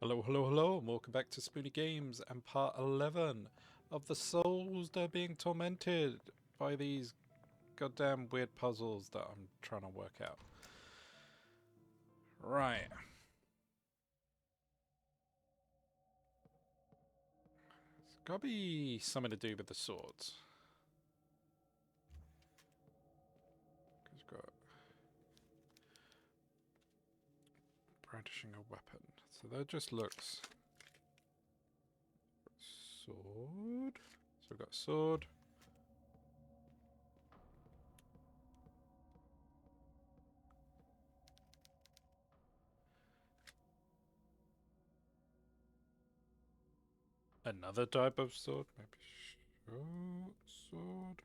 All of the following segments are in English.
Hello, hello, hello, and welcome back to Spoonie Games and part 11 of the souls that are being tormented by these goddamn weird puzzles that I'm trying to work out. Right. It's gotta be something to do with the swords. Because we've got brandishing a weapon. So that just looks... Sword. So we've got sword. Another type of sword. Maybe short sword.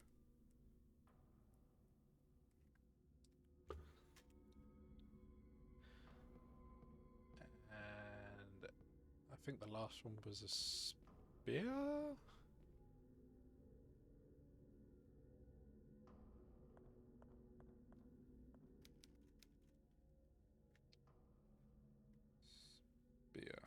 And I think the last one was a spear? Spear.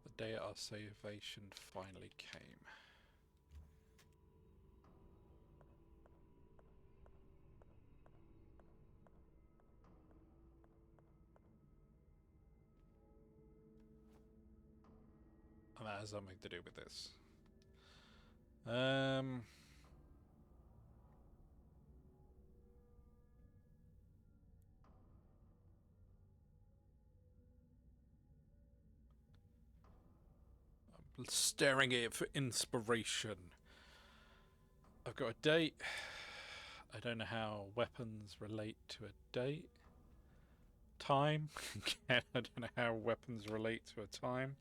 The day our salvation finally came. And that has something to do with this. I'm staring at it for inspiration. I've got a date. I don't know how weapons relate to a date. Time. Again, I don't know how weapons relate to a time.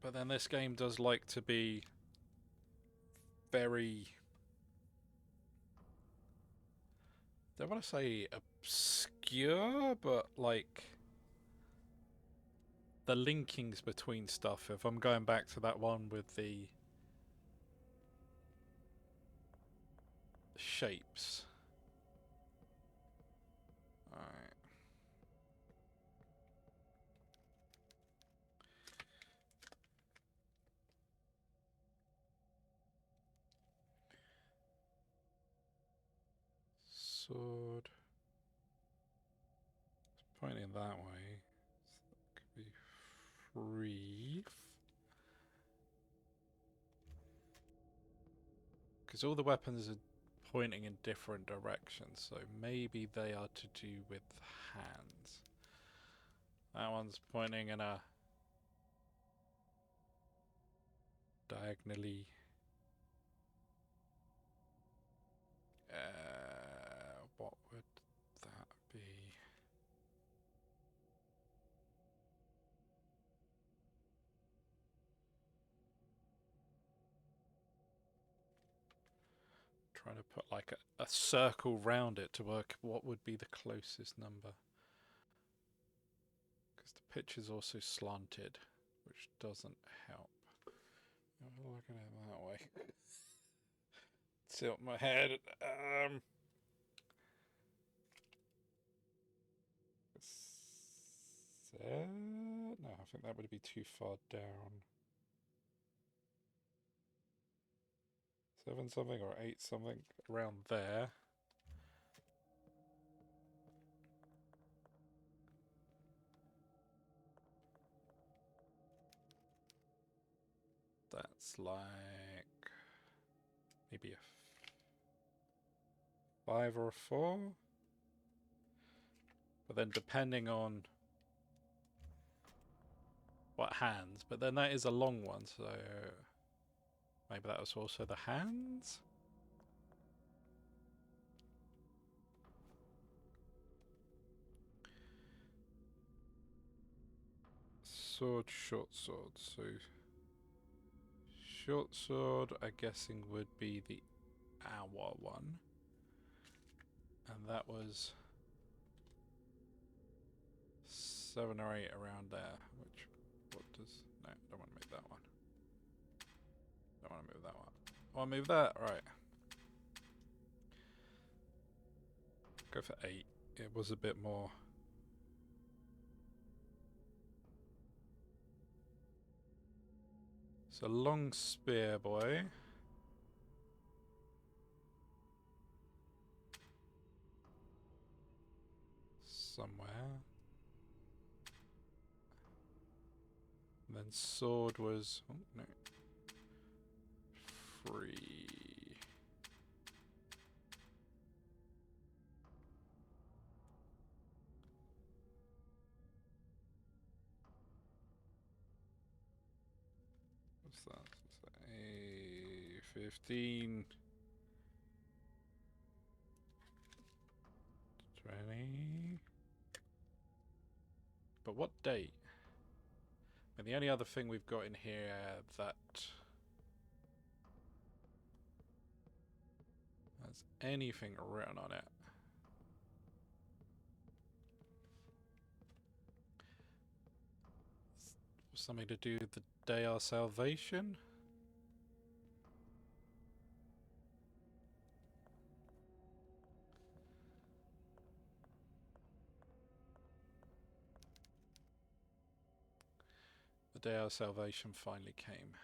But then this game does like to be very... I don't want to say obscure, but like... the linkings between stuff. If I'm going back to that one with the shapes. Alright. Sword. It's pointing that way. So that could be free. Because all the weapons are pointing in different directions, so maybe they are to do with hands. That one's pointing in a diagonally. What would that be? Trying to put like a circle round it to work what would be the closest number. Because the pitch is also slanted, which doesn't help. I'm looking at it that way. Tilt my head. No, I think that would be too far down. 7 something or 8 something around there. That's like maybe a 5 or a 4. But then depending on what hands, but then that is a long one, so maybe that was also the hands? Sword, short sword, so short sword I'm guessing would be the hour one. And that was 7 or 8 around there, which move that one. I'll move that. Right. Go for 8. It was a bit more. So long spear, boy. Somewhere. And then sword was... Oh, no. Free. What's that? A 15. 20. But what date? And the only other thing we've got in here that has anything written on it. Something to do with the day our salvation? The day our salvation finally came.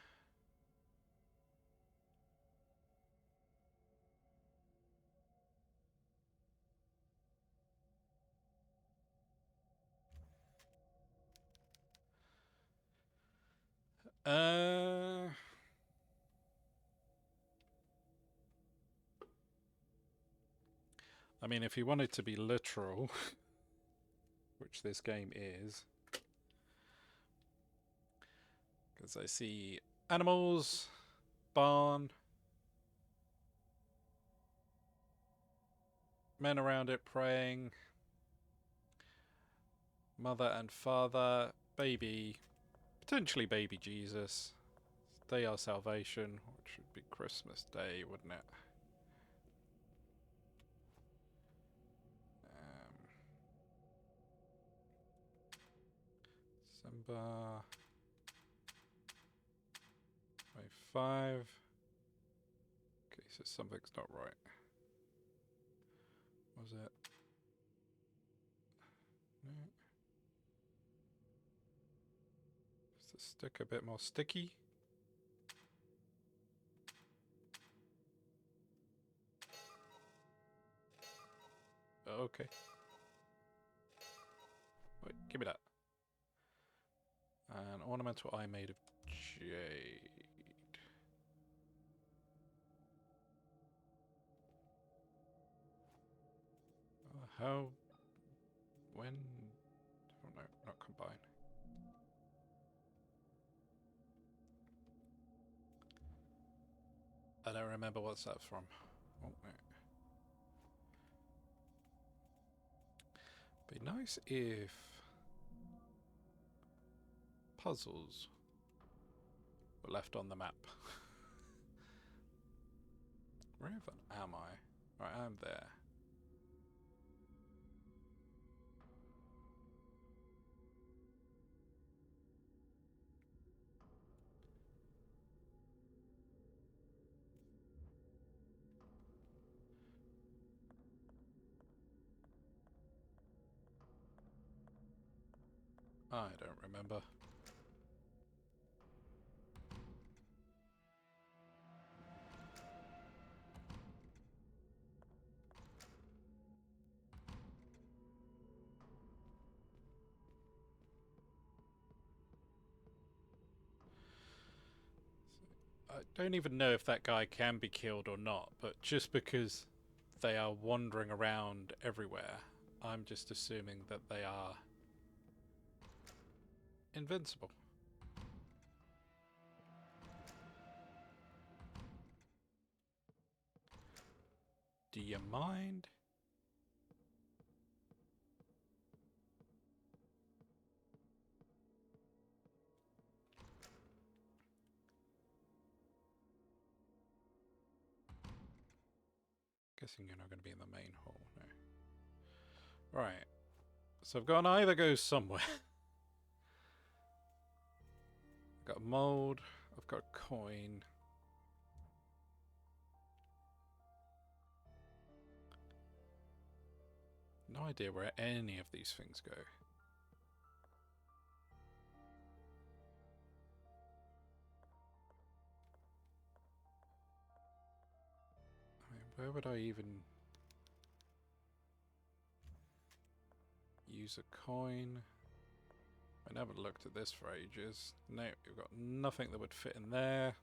I mean, if you wanted to be literal, which this game is, because I see animals, barn, men around it praying, mother and father, baby, potentially baby Jesus, day our salvation, which would be Christmas Day, wouldn't it? December 25. Okay, so something's not right. Was it? No. Is the stick a bit more sticky? Okay. Wait, give me that. An ornamental eye made of jade. How? When? Oh no, not combine. I don't remember what's that from. Oh no. Be nice if puzzles were left on the map. Where even am I? Right, I'm there. I don't remember. I don't even know if that guy can be killed or not, but just because they are wandering around everywhere, I'm just assuming that they are invincible. Do you mind? Guessing you're not going to be in the main hall, no. Right. So I've got to either go somewhere. I've got a mold, I've got a coin. No idea where any of these things go. I mean, where would I even use a coin? I haven't looked at this for ages. No, we've got nothing that would fit in there.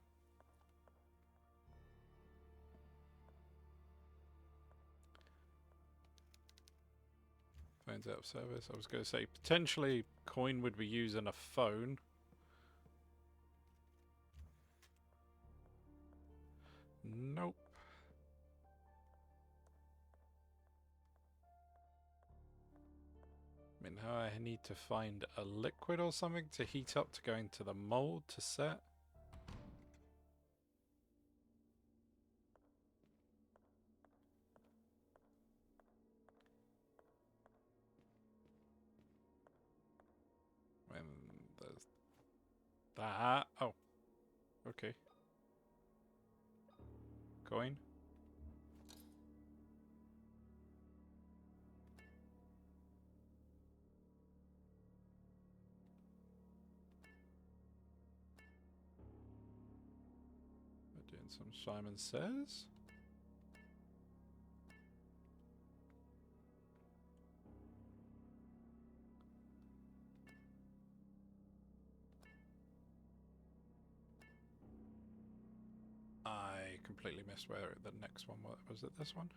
Phone's out of service. I was going to say, potentially coin would be using a phone. Nope. I mean, now I need to find a liquid or something to heat up to go into the mold to set. When there's that. Oh. Okay. Coin. We're doing some Simon Says. I completely missed where the next one was. Was it this one?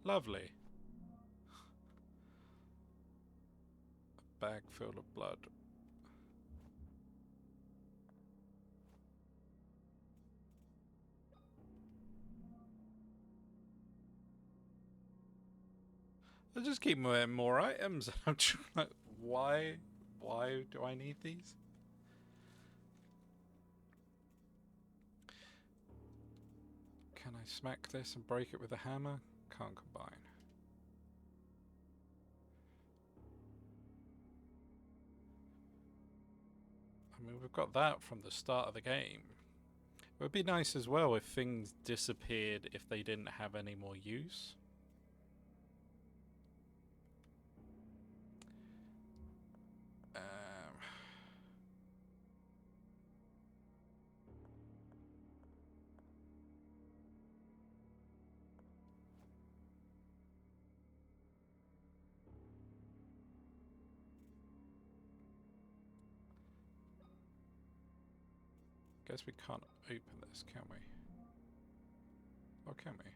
Lovely. A bag filled of blood. I just keep more items. I'm like, why do I need these? Can I smack this and break it with a hammer? Can't combine. I mean, we've got that from the start of the game. It would be nice as well if things disappeared if they didn't have any more use. Guess we can't open this, can we? Or can we?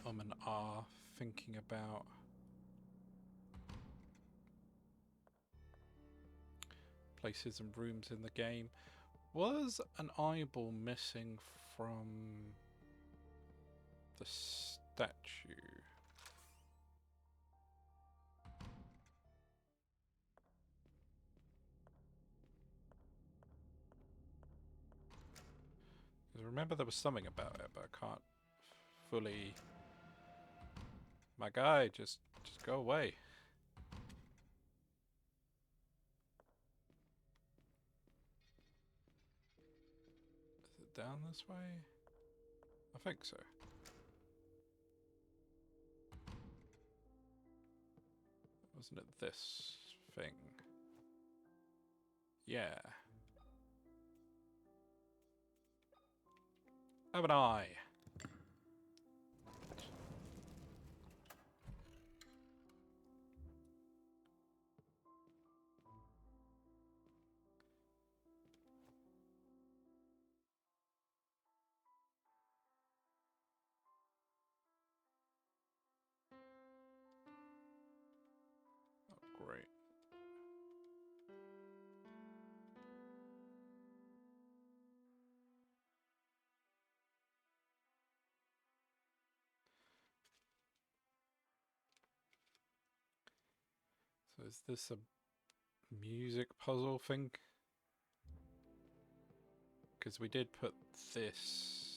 And R thinking about places and rooms in the game. Was an eyeball missing from the statue? Because I remember there was something about it, but I can't fully... My guy, just go away. Is it down this way? I think so. Wasn't it this thing? Yeah. Have an eye. So is this a music puzzle thing? Because we did put this.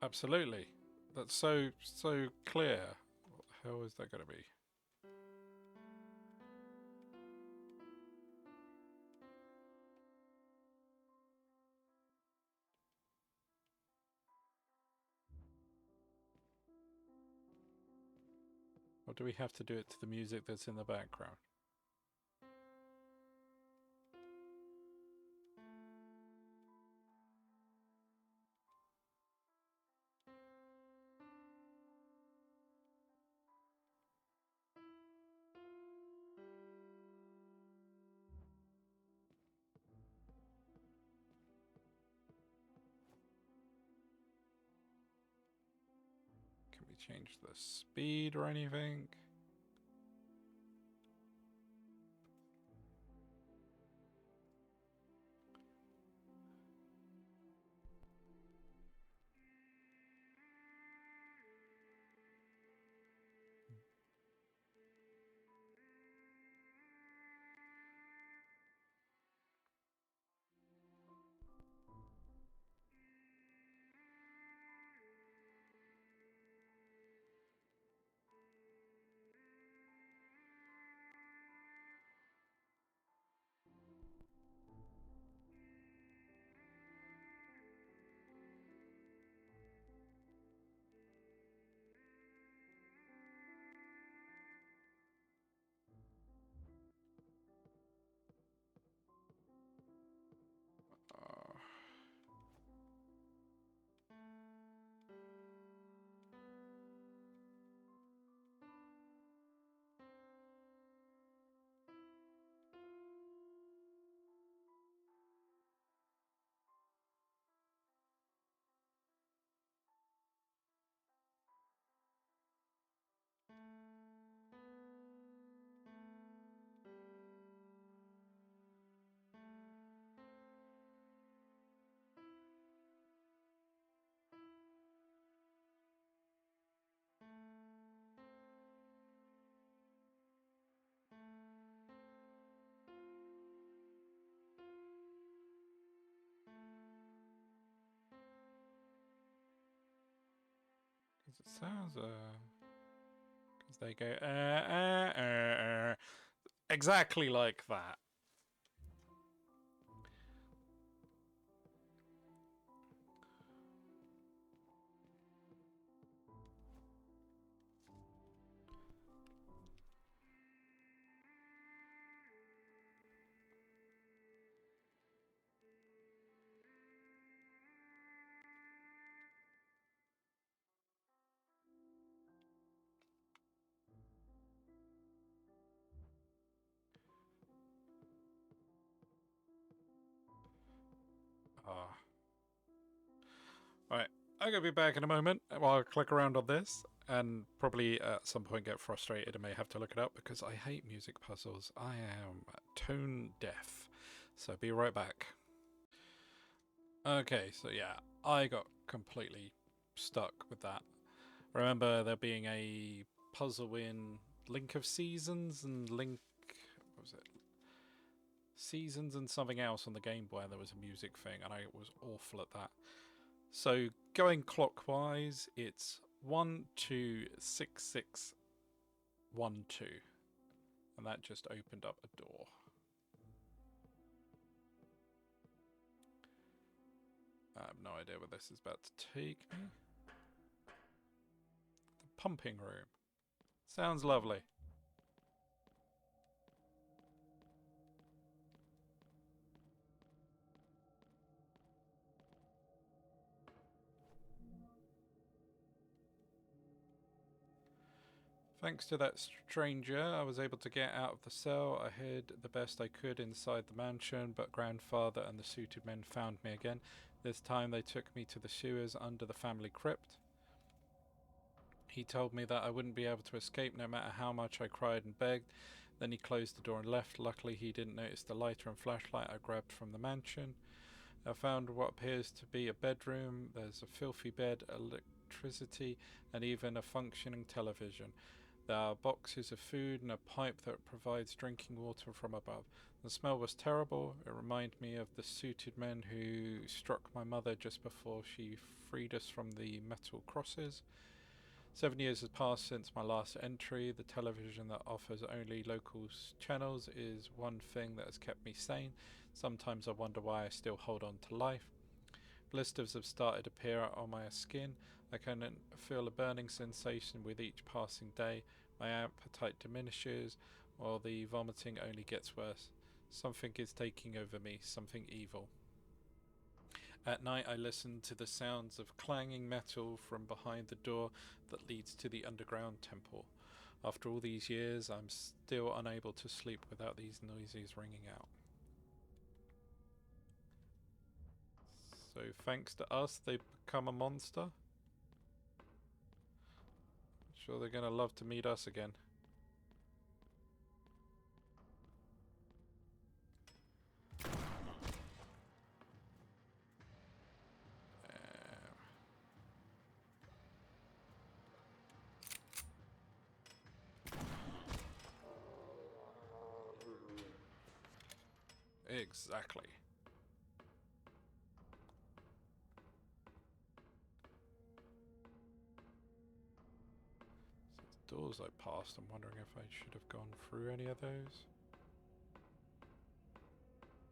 Absolutely. That's so clear. What the hell is that going to be? Or do we have to do it to the music that's in the background? Can we change the speed or anything? Because it sounds, because they go, exactly like that. Alright, I'm going to be back in a moment while I click around on this and probably at some point get frustrated and may have to look it up because I hate music puzzles. I am tone deaf. So be right back. Okay, so yeah, I got completely stuck with that. Remember there being a puzzle in Link of Seasons and Link... what was it? Seasons and something else on the Game Boy, there was a music thing and I was awful at that. So going clockwise, it's 1 2 6 6 1 2, and that just opened up a door. I have no idea where this is about to take me. The pumping room. Sounds lovely. Thanks to that stranger, I was able to get out of the cell. I hid the best I could inside the mansion, but grandfather and the suited men found me again. This time they took me to the sewers under the family crypt. He told me that I wouldn't be able to escape no matter how much I cried and begged. Then he closed the door and left. Luckily he didn't notice the lighter and flashlight I grabbed from the mansion. I found what appears to be a bedroom. There's a filthy bed, electricity, and even a functioning television. There are boxes of food and a pipe that provides drinking water from above. The smell was terrible. It reminded me of the suited men who struck my mother just before she freed us from the metal crosses. 7 years has passed since my last entry. The television that offers only local channels is one thing that has kept me sane. Sometimes I wonder why I still hold on to life. Blisters have started to appear on my skin. I can feel a burning sensation with each passing day. My appetite diminishes, while the vomiting only gets worse. Something is taking over me, something evil. At night I listen to the sounds of clanging metal from behind the door that leads to the underground temple. After all these years, I'm still unable to sleep without these noises ringing out. So thanks to us, they've become a monster. Sure, they're gonna love to meet us again. Exactly. So the doors I passed, I'm wondering if I should have gone through any of those.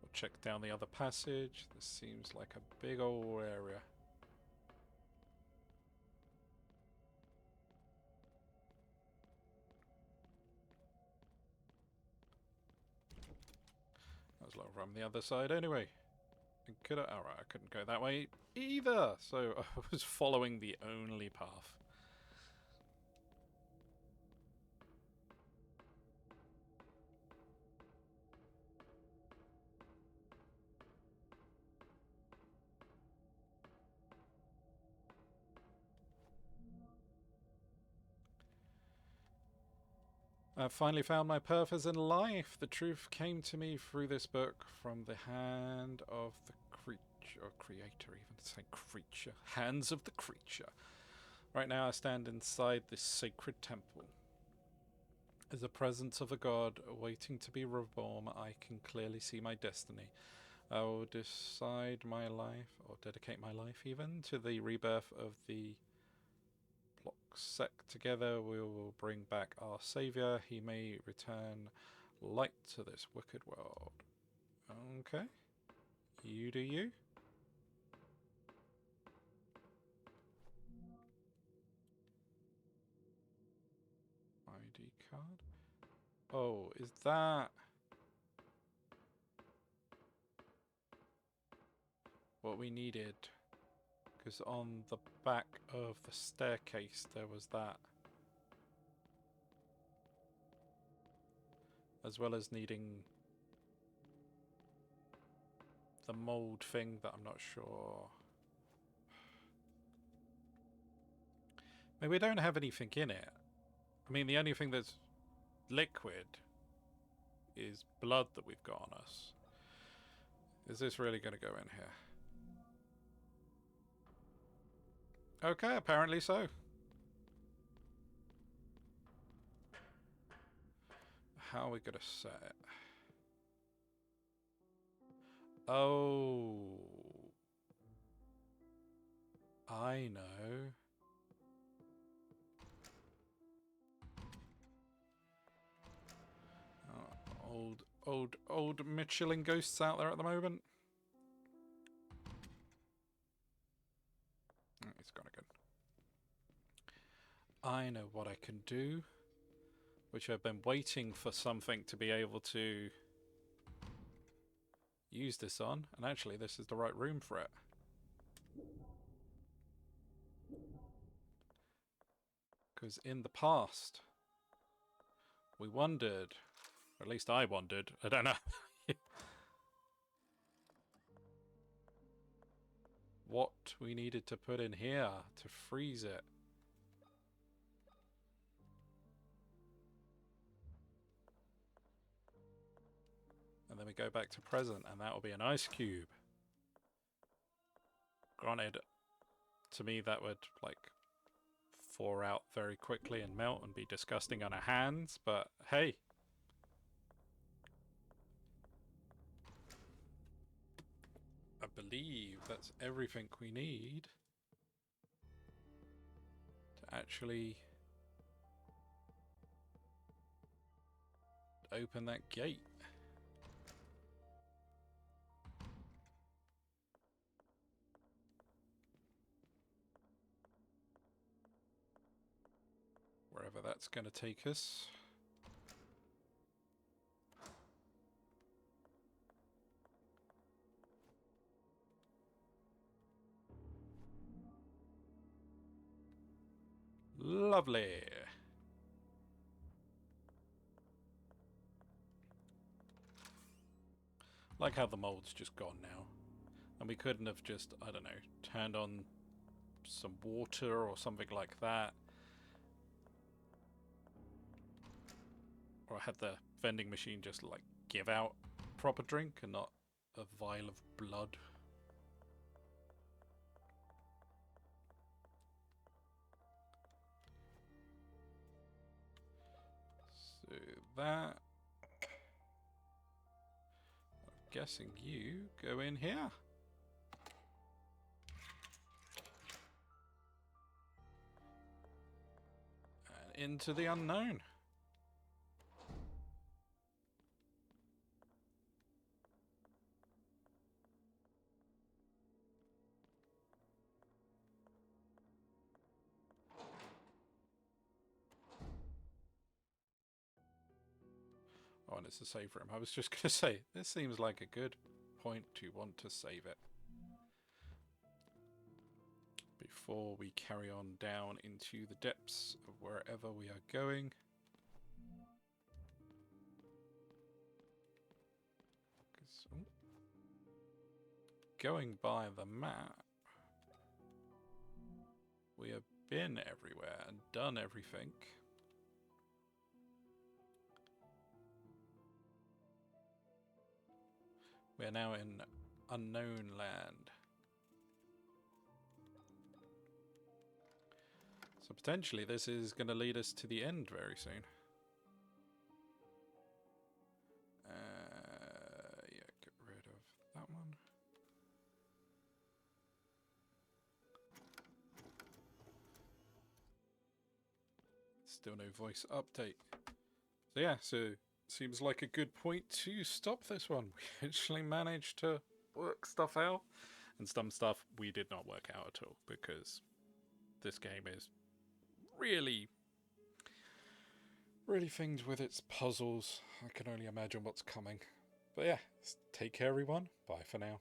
We'll check down the other passage. This seems like a big old area. That was a lot of room on the other side anyway. Could I? Alright, I couldn't go that way either, so I was following the only path. I finally found my purpose in life. The truth came to me through this book from the hand of the creature, or creator even, say creature. Hands of the creature. Right now I stand inside this sacred temple. As the presence of a god waiting to be reborn, I can clearly see my destiny. I will decide my life, or dedicate my life even, to the rebirth of the sect. Together we will bring back our saviour. He may return light to this wicked world. Okay. You do you. ID card. Oh, is that what we needed? Because on the back of the staircase there was that. As well as needing the mold thing that I'm not sure. Maybe we don't have anything in it. I mean, the only thing that's liquid is blood that we've got on us. Is this really going to go in here? Okay, apparently so. How are we going to set it? Oh. I know. Old Michelin ghosts out there at the moment. It's gone again. I know what I can do. Which I've been waiting for something to be able to use this on. And actually, this is the right room for it. Because in the past, We wondered, or at least I wondered, I don't know, what we needed to put in here to freeze it. And then we go back to present, and that will be an ice cube. Granted, to me that would, like, thaw out very quickly and melt and be disgusting on our hands, but hey. I believe that's everything we need to actually open that gate. Wherever that's going to take us. Lovely. Like how the mold's just gone now. And we couldn't have just, I don't know, turned on some water or something like that. Or had the vending machine just, like, give out proper drink and not a vial of blood. So that... I'm guessing you go in here. And into the unknown. Oh, and it's a save room. I was just going to say, this seems like a good point to want to save it. Before we carry on down into the depths of wherever we are going. Going by the map, we have been everywhere and done everything. We are now in unknown land. So potentially this is going to lead us to the end very soon. Yeah, get rid of that one. Still no voice update. So yeah, so seems like a good point to stop this one. We actually managed to work stuff out. And some stuff we did not work out at all, because this game is really things with its puzzles. I can only imagine what's coming. But yeah, take care everyone. Bye for now.